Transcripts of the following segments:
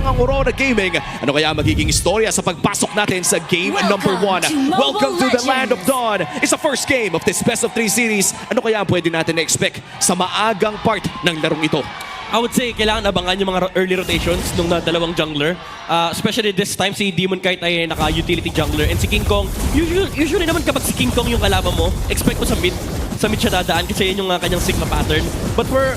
ang Aurora Gaming. Ano kaya magiging istorya sa pagpasok natin sa game number 1? Welcome to the Land of Dawn. It's the first game of this best of 3 series. Ano kaya ang pwede natin na-expect sa maagang part ng larong ito? I would say, kailangan abangan yung mga early rotations ng dalawang jungler. Especially this time, si Demon Kite ay naka-utility jungler. And si King Kong, usually naman kapag si King Kong yung kalaban mo, expect mo sa mid. Sa mid siya dadaan kasi yun yung kanyang Sigma pattern. But for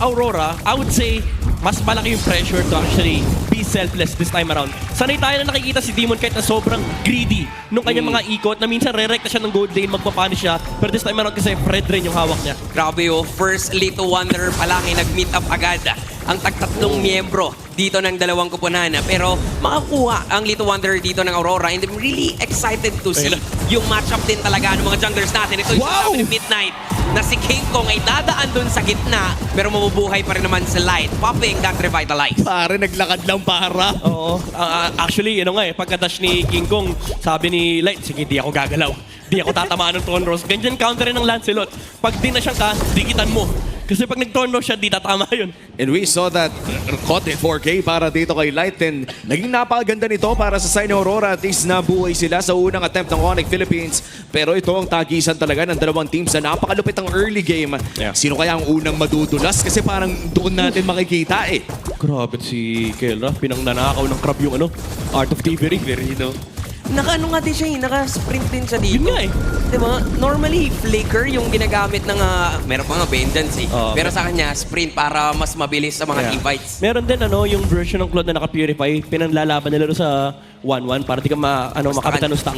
Aurora, I would say, mas malaki yung pressure to actually be selfless this time around. Sanay tayo na nakikita si Demon Kite na sobrang greedy nung kanyang mga ikot na minsan re-recta siya ng gold lane, magpapunish siya. Pero this time around kasi Fred rin yung hawak niya. Grabe first Little Wonder pa lang nag-meet up agad ang tagtatlong miyembro dito ng dalawang kupunan. Pero makakuha ang Little Wonder dito ng Aurora and I'm really excited to see yung matchup din talaga ng mga junglers natin. Ito yung sabi ni Midnight na si King Kong ay dadaan dun sa gitna pero mabubuhay pa rin naman si Light, popping that revitalize. Pare, naglakad lang para. Oo. Actually, pagka-dash ni King Kong, sabi ni Light, sige, di ako gagalaw. Di ako tatamaan ng Thorn Rose. Ganyan counter rin ng Lancelot. Pag di na siyang dikitan mo. Kasi pag nag-Thorn Rose siya, di tatama yun. And we saw that Kote 4K para dito kay Light. And naging napakaganda nito para sa side ng Aurora. At least nabuhay sila sa unang attempt ng Onyx Philippines. Pero ito ang tagisan talaga ng dalawang teams na napakalupit ang early game. Yeah. Sino kaya ang unang madudulas? Kasi parang doon natin makikita eh. Grabe si Kelra. Pinangnanakaw ng crab yung Art of Thievery. Naka-ano nga din siya naka-sprint din siya dito. Yun nga Diba? Normally, flicker yung ginagamit ng, meron pa nga vengeance eh. Pero sa kanya, sprint para mas mabilis sa mga team fights. Meron din yung version ng Claude na naka-purify, pinanlalaban nila sa 1-1 para di ka makapitan ng stack.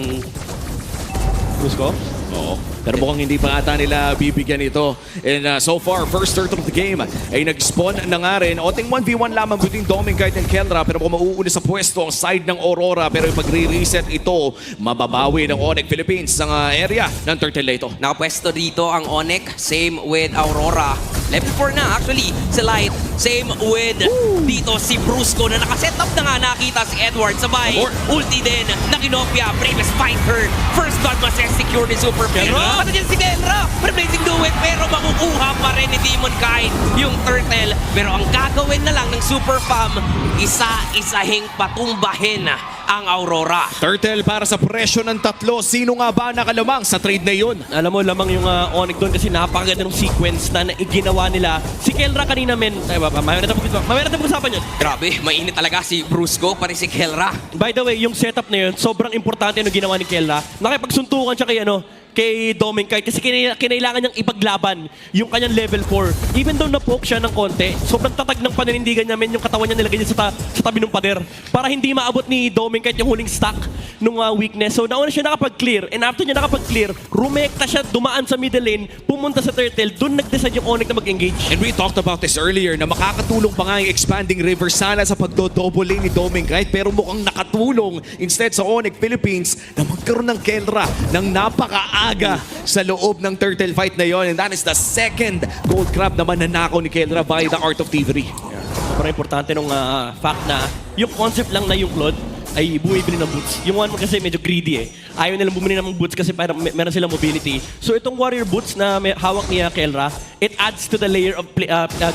Gusto ko? Oo. Pero mukhang hindi pa ata nila bibigyan ito. And so far, first third of the game ay nag-spawn na nga rin. Oting 1v1 lamang between Doming Kite and Kelra. Pero kung mauuli sa pwesto ang side ng Aurora. Pero pag re-reset ito, mababawi ng Onyx Philippines ang area ng Turtle ito. Nakapwesto dito ang Onyx. Same with Aurora. Level 4 na actually si Light. Same with dito si Brusco na nakasetup na nga nakita si Edward. Sabay, ulti din na kinopia. Previous fighter. First blood must secure ni Super Kelra. Pati din si Kelra. Blazing Duet pero makukuha pa rin ni Demon Kite yung Turtle. Pero ang gagawin na lang ng Super Fam, isa-isahing patumbahin ang Aurora. Turtle para sa presyo ng tatlo. Sino nga ba nakalamang sa trade na yun? Alam mo, lamang yung Onyx doon kasi napakaganda ng sequence na ginawa nila. Si Kelra kanina mamaya na pag-usapan yun. Grabe, mainit talaga si Brusco, pati si Kelra. By the way, yung setup na yun, sobrang importante yung ginawa ni Kelra. Nakipagsuntukan siya kay Doming Kite kasi kinailangan niyang ipaglaban yung kanyang level 4. Even though na-poke siya ng konti, sobrang tatag ng paninindigan namin yung katawan niya nilagay niya sa tabi ng pader para hindi maabot ni Doming Kite yung huling stack nung weakness. So nauna siya nakapag-clear and after niya nakapag-clear, rumekta siya, dumaan sa middle lane, pumunta sa turtle, dun nag-decide yung Onyx na mag-engage. And we talked about this earlier na makakatulong pa nga yung expanding river sana sa pagdo-double lane ni Doming Kite pero mukhang nakatulong instead sa Onyx Philippines na magkaroon ng Kelra ng napaka-aga sa loob ng turtle fight na yon. And that is the second gold crab na mananakaw ni Kelra by the Art of Thievery. Sobrang importante nung fact na yung concept lang na yung Claude ay bumibili ng boots. Yung one kasi medyo greedy Ayaw nilang bumili ng boots kasi para meron silang mobility. So itong warrior boots na may hawak ni Kelra, it adds to the layer of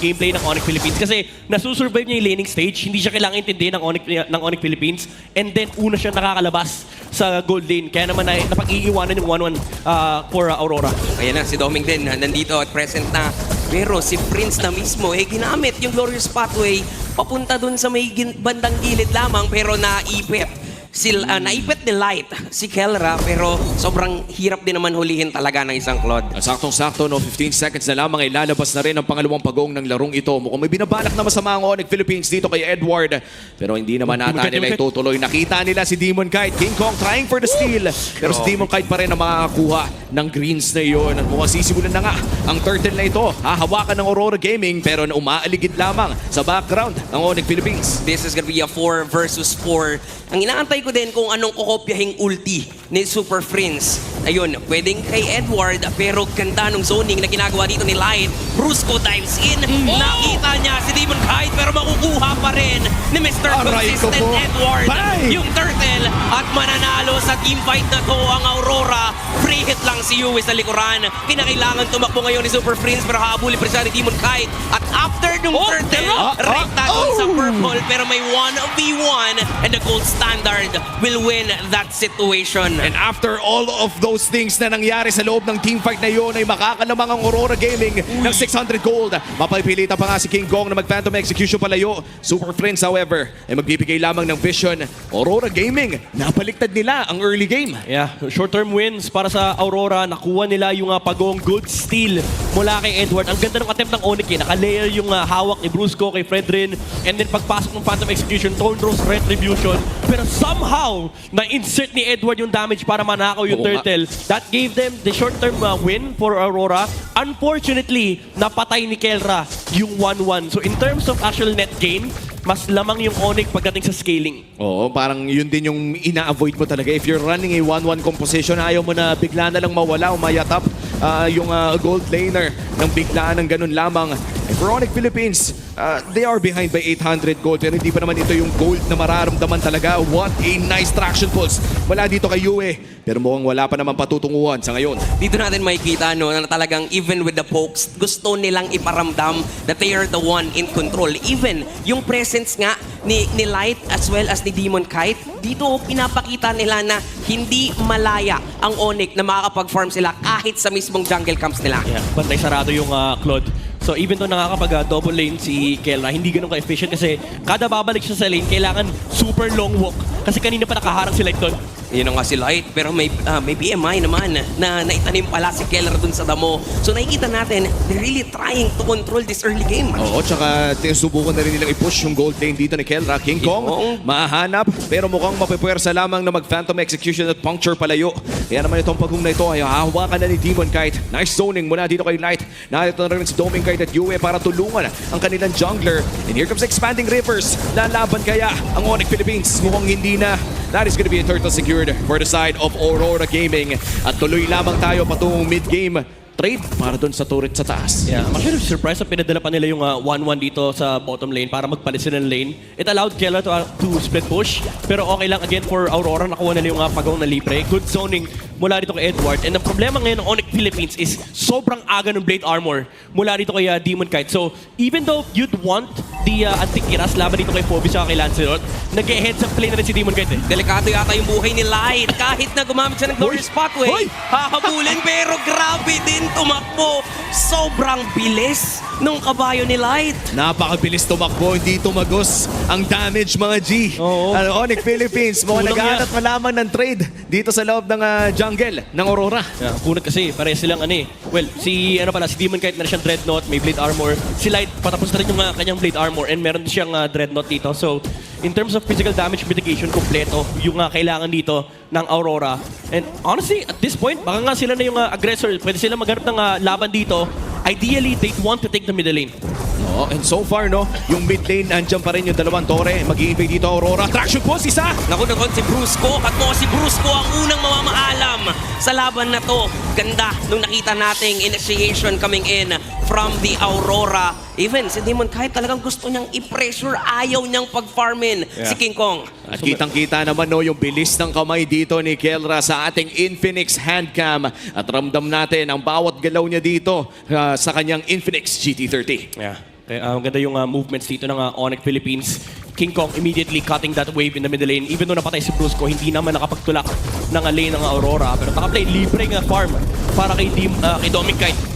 gameplay ng Onyx Philippines. Kasi nasusurvive niya yung laning stage, hindi siya kailangan intindihin ng Onyx Philippines. And then una siya nakakalabas sa gold lane. Kaya naman napag-iiwanan yung 1-1 for Aurora. Ayan na, si Doming din nandito at present na. Pero si Prince na mismo, ginamit yung Glorious Pathway papunta dun sa may bandang gilid lamang pero naipit. Naipit ni Light si Kelra pero sobrang hirap din naman hulihin talaga ng isang Claude. Saktong-sakto, 15 seconds na lamang ay lalabas na rin ang pangalawang pagong ng larong ito. Mukhang may binabalak na masama ang Onyx Philippines dito kay Edward. Pero hindi naman nata nila itutuloy. Nakita nila si Demon Kite. King Kong trying for the steal. Pero si Demon Kite pa rin ang makakakuha ng greens na yun. At mukhang sisimulan na nga ang turtle na ito. Hahawakan ng Aurora Gaming pero umaaligid lamang sa background ng Onyx Philippines. This is gonna be a 4 versus 4. Ang inaantay ko din kung anong kukopyahing ulti ni Super Prince. Ayun, pwedeng kay Edward, pero ganda nung zoning na ginagawa dito ni Light. Brusco dives in. Nakita niya si Demon Kite, pero makukuha pa rin ni Mr. Aray ko Consistent po. Edward. Bye! Yung turtle at mananalo sa teamfight na to ang Aurora. Free hit lang si Yue sa likuran. Kinakailangan tumakbo ngayon ni Super Prince, pero habulin pa siya ni Demon Kite. At after nung turtle, rekta dun sa purple, pero may 1v1 and the gold standard will win that situation. And after all of those things na nangyari sa loob ng teamfight na yun, ay makakalamang ang Aurora Gaming ng 600 gold. Mapapilitan pa nga si King Kong na mag-Phantom Execution palayo. Super Prince, however, ay magbibigay lamang ng vision. Aurora Gaming, napaliktad nila ang early game. Yeah, short-term wins para sa Aurora. Nakuha nila yung pagong good steal mula kay Edward. Ang ganda ng attempt ng Onyx eh. Naka-layer yung hawak ni Brusco kay Fredrin. And then pagpasok ng Phantom Execution, Thornrose Retribution. Pero somehow, na-insert ni Edward yung damage para manakaw yung Oo nga. turtle. That gave them the short-term win for Aurora. Unfortunately, napatay ni Kelra yung 1-1. So in terms of actual net gain, mas lamang yung Onyx pagdating sa scaling. Oo, parang yun din yung ina-avoid mo talaga. If you're running a 1-1 composition, ayaw mo na bigla na lang mawala o mayatap yung gold laner ng biglaan ng ganun lamang. And for Onyx Philippines, they are behind by 800 gold. Pero hindi pa naman ito yung gold na mararamdaman talaga. What a nice traction pulse. Wala dito kay Yue. Pero mukhang wala pa naman patutunguhan sa ngayon. Dito natin makikita no, na talagang even with the pokes, gusto nilang iparamdam that they are the one in control. Even yung presence nga ni Light as well as ni Demon Kite, dito pinapakita nila na hindi malaya ang Onyx na makakapag-farm sila kahit sa mismong jungle camps nila. Yeah, bantay sarado yung Claude. So even though nakakapag-double lane si Kelra, hindi ganun ka-efficient kasi kada babalik siya sa lane, kailangan super long walk. Kasi kanina pa nakaharang si Light doon. Yun nga si Light, pero may BMI naman na naitanim pala si Keller dun sa damo. So nakikita natin, they're really trying to control this early game. Oo, tsaka subukan na rin nilang i-push yung gold lane dito ni Kelra. King Kong, mahanap, pero mukhang mapipwersa lamang na mag-Phantom Execution at puncture palayo. Kaya naman itong pagong na ito ay hahawakan na ni Demon Kite. Nice zoning mula dito kay Light. Narito na rin si Doming Kite at Yue para tulungan ang kanilang jungler. And here comes Expanding Rivers. Lalaban kaya ang Onyx Philippines? Mukhang hindi na. That is going to be a turtle secured for the side of Aurora Gaming. At tuloy lamang tayo patungong mid-game trade para doon sa turret sa taas. Yeah, I'm actually surprised na pinadala pa nila yung 1-1 dito sa bottom lane para magpalit sila ng lane. It allowed Keller to split push. Pero okay lang again for Aurora. Nakuha nila yung pagong na libre. Good zoning mula dito kay Edward. And ang problema ngayon ng Onyx Philippines is sobrang aga ng Blade Armor mula dito kay Demon Kite. So even though you'd want the Antikiras laban dito kay Phobos at kay Lancelot, nag-heads up play na rin si Demon Kite eh. Delikado yata yung buhay ni Light. Kahit na gumamit siya ng Glorious Pathway, Hoy! hahabulin pero grabe din tumakbo. Sobrang bilis nung kabayo ni Light. Napakabilis tumakbo, hindi tumagos ang damage mga G. Oo. Onyx Philippines, mga Kulang naghahanap na lamang ng trade dito sa loob ng jungle ng Aurora. Yeah, kunat kasi, pares silang well, si Demon Kite na siyang Dreadnought, may Blade Armor. Si Light, patapos na rin yung kanyang Blade Armor and meron siyang Dreadnought dito. So, in terms of physical damage mitigation, kompleto yung kailangan dito ng Aurora. And honestly, at this point, baka nga sila na yung aggressor. Pwede sila maghanap ng laban dito. Ideally, they'd want to take the middle lane. Oh, and so far, no, yung mid lane, andyan pa rin yung dalawang tore. Mag-i-invade dito Aurora. Traction pulse, isa! Naku, si Brusco. At si Brusco ang unang mamamaalam sa laban na to. Ganda nung nakita nating initiation coming in from the Aurora. Even si Demon Kite talagang gusto niyang i-pressure. Ayaw niyang pag-farmin si King Kong. At kitang-kita naman no, yung bilis ng kamay dito ni Kelra sa ating Infinix handcam. At ramdam natin ang bawat galaw niya dito sa kanyang Infinix GT30. Yeah. Kaya ganda yung movements dito ng Onyx Philippines. King Kong immediately cutting that wave in the middle lane. Even though napatay si Brusco, hindi naman nakapagtulak ng lane ng Aurora. Pero nakaplay libre nga farm para kay Doming Kite.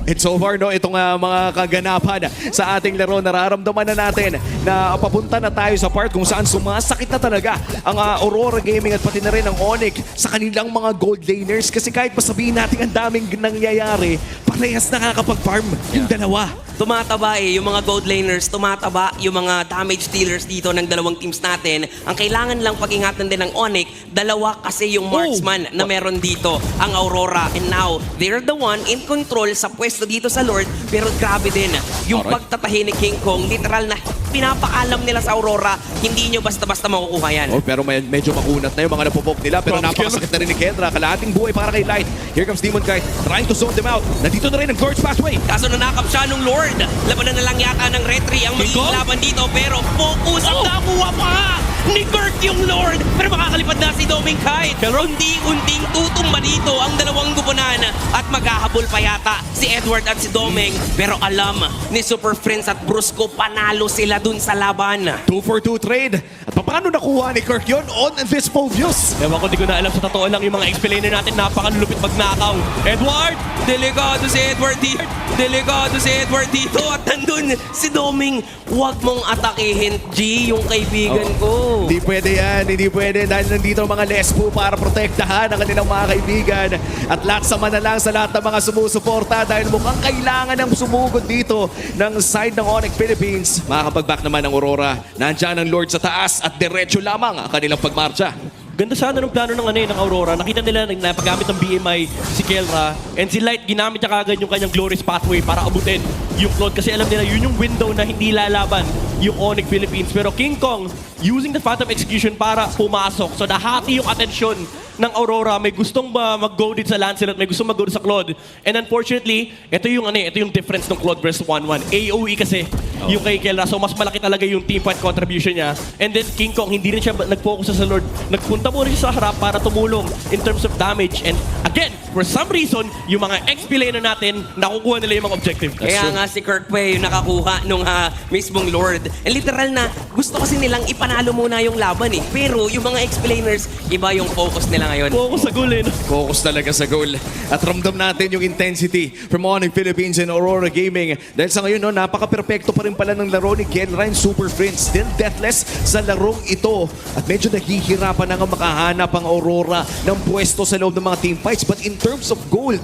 And so far, no, itong mga kaganapan sa ating laro, nararamdaman na natin na papunta na tayo sa part kung saan sumasakit na talaga ang Aurora Gaming at pati na rin ang Onyx sa kanilang mga gold laners. Kasi kahit masabihin natin ang daming nangyayari, parehas nakakapag-farm yung dalawa. Tumataba yung mga gold laners, tumataba yung mga damage dealers dito ng dalawang teams natin. Ang kailangan lang pag-ingatan din ng Onyx, dalawa kasi yung marksman na meron dito, ang Aurora. And now, they're the one in control sa pwesto dito sa Lord. Pero grabe din, yung pagtatahi ni King Kong, literal na pinapaalam nila sa Aurora, hindi nyo basta-basta makukuha yan. Oh, pero medyo makunat na yung mga napupok nila. Pero napakasakit na rin ni Kendra. Kalahating buhay para kay Light. Here comes Demon Kite, trying to zone them out. Nandito na rin ang Gorge Pathway. Kaso nanakap siya nung Lord. Labanan na lang yata ng Retri ang magiging Kong? laban dito. Pero focus ang nakuha pa ni Kirk yung Lord. Pero makakalipad na si Doming Kite. Unti-unting tutumba dito ang dalawang gupunan. At maghahabol pa yata si Edward at si Doming. Pero alam ni Super Friends at Brusco, panalo sila dun sa laban. 2-for-2 trade. At paano nakuha ni Kirk yun on this Phobius? Ewan ko, di ko na alam sa totoo lang yung mga explainer natin, napakalulupit magnakaw. Edward! Delikado si Edward dito. Delikado si Edward dito. At nandun si Doming. Huwag mong atakihin, G, yung kaibigan ko. Hindi pwede yan, hindi pwede dahil nandito ang mga lesbo para protektahan ang kanilang mga kaibigan. At lahat sama na lang sa lahat ng mga sumusuporta dahil mukhang kailangan ng sumugod dito ng side ng Onyx Philippines. Makakapag-back naman ng Aurora. Nandyan ang Lord sa taas at diretso lamang ang kanilang pagmarcha. Ganda sana ng plano ng Aurora. Nakita nila na paggamit ng BMI si Kelra, and si Light ginamit niya kagad yung kanyang Glorious Pathway para abutin yung Claude kasi alam nila yun yung window na hindi lalaban yung Onyx Philippines. Pero King Kong using the Phantom Execution para pumasok. So nahati yung atensyon ng Aurora. May gustong mag-go din sa Lancelot, may gustong mag-go din sa Claude. And unfortunately, ito yung difference ng Claude versus 1-1. AOE kasi yung kay Kelra. So mas malaki talaga yung team fight contribution niya. And then King Kong, hindi rin siya nag-focus sa Lord. Nagpunta muna siya sa harap para tumulong in terms of damage. And again, for some reason, yung mga XP laner natin, nakukuha nila yung mga objective. Kaya nga si Kirk Pue yung nakakuha nung mismong Lord. And literal na, gusto kasi nilang ipanalo muna yung laban eh. Pero yung mga explainers, iba yung focus nila ngayon. Focus sa goal eh. No? Focus talaga sa goal. At ramdam natin yung intensity from Onyx Philippines and Aurora Gaming. Dahil sa ngayon, no, napaka-perfecto pa rin pala ng laro ni Ken Ryan Super Friends. Still deathless sa larong ito. At medyo nahihirapan na nga makahanap ang Aurora ng pwesto sa loob ng mga team fights. But in terms of gold,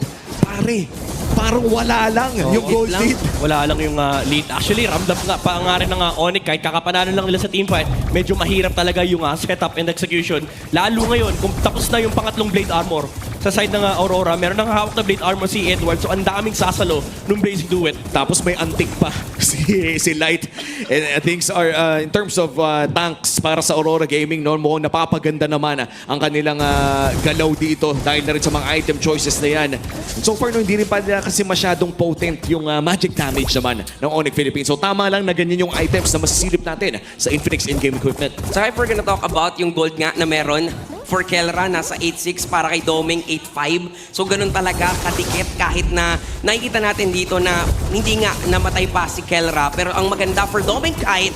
parang wala lang yung gold lang. lead. Wala lang yung lead. Actually, ramdam nga pa nga rin ng Onyx, kahit kakapanalo lang nila sa teamfight, medyo mahirap talaga yung setup and execution. Lalo ngayon, kung tapos na yung pangatlong Blade Armor sa side ng Aurora, meron nang hawak na Blade Armor si Edward, so ang daming sasalo nung basic duet. Tapos may antik pa si Light. And things are, in terms of tanks para sa Aurora Gaming, no, mukhang napapaganda naman ang kanilang galaw dito dahil na rin sa mga item choices na yan. And so far, no, hindi rin pa nila kasi masyadong potent yung magic damage naman ng Onyx Philippines. So tama lang na ganyan yung items na masisilip natin sa Infinix in-game equipment. So if we're gonna talk about yung gold nga na meron, for Kelra, nasa 8.6 para kay Doming 8.5. So ganun talaga kadikit kahit na nakikita natin dito na hindi nga namatay pa si Kelra. Pero ang maganda for Doming kahit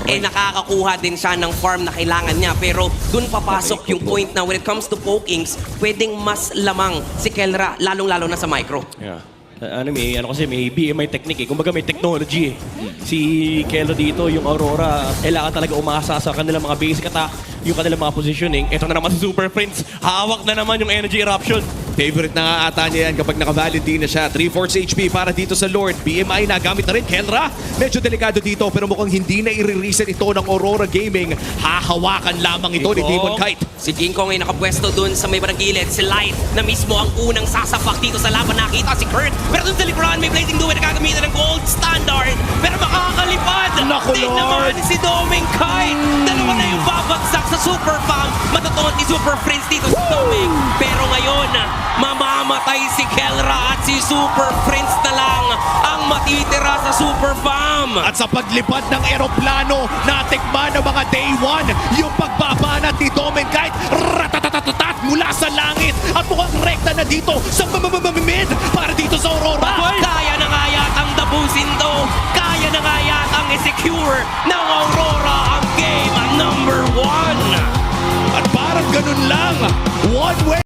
nakakakuha din siya ng farm na kailangan niya. Pero dun papasok yung point na when it comes to pokings, pwedeng mas lamang si Kelra, lalong-lalo na sa micro. Yeah. Kasi may BMI technique eh. Kumbaga may technology eh. Si Kelo dito, yung Aurora, kailangan talaga umasa sa kanilang mga basic attack, yung kanilang mga positioning. Ito na naman si Super Prince. Hawak na naman yung energy eruption. Favorite na nga ata niya yan kapag naka-Valentine na siya. 3/4 HP para dito sa Lord. BMI na gamit na rin. Kelra, medyo delikado dito pero mukhang hindi na i-reset ito ng Aurora Gaming. Hahawakan lamang ito ni Demon Kite. Si King Kong ay nakapwesto dun sa may barangilid. Si Light na mismo ang unang sasapak dito sa laban. Nakita si Kurt. Pero dun sa likuran, may Blazing Duet na gagamitan ng gold standard. Pero makakalipad. Naku, Din Lord. naman si Doming Kite. Dalawa na yung babagsak sa Super Fam. Matutuot ni Super Prince dito si Doming. Pero ngayon, mamamatay si Kelra at si Super Prince na lang ang matitira sa Super Fam. At sa paglipad ng eroplano, natikman ng mga day 1 yung pagbabanat ni Doming Kite. Ratatatatat mula sa langit. At mukhang rekta na dito sa mid para dito sa Aurora. Kaya na nga yatang tapusin to. Kaya na nga yatang i-secure ng Aurora ang game number 1. At parang ganun lang. One way.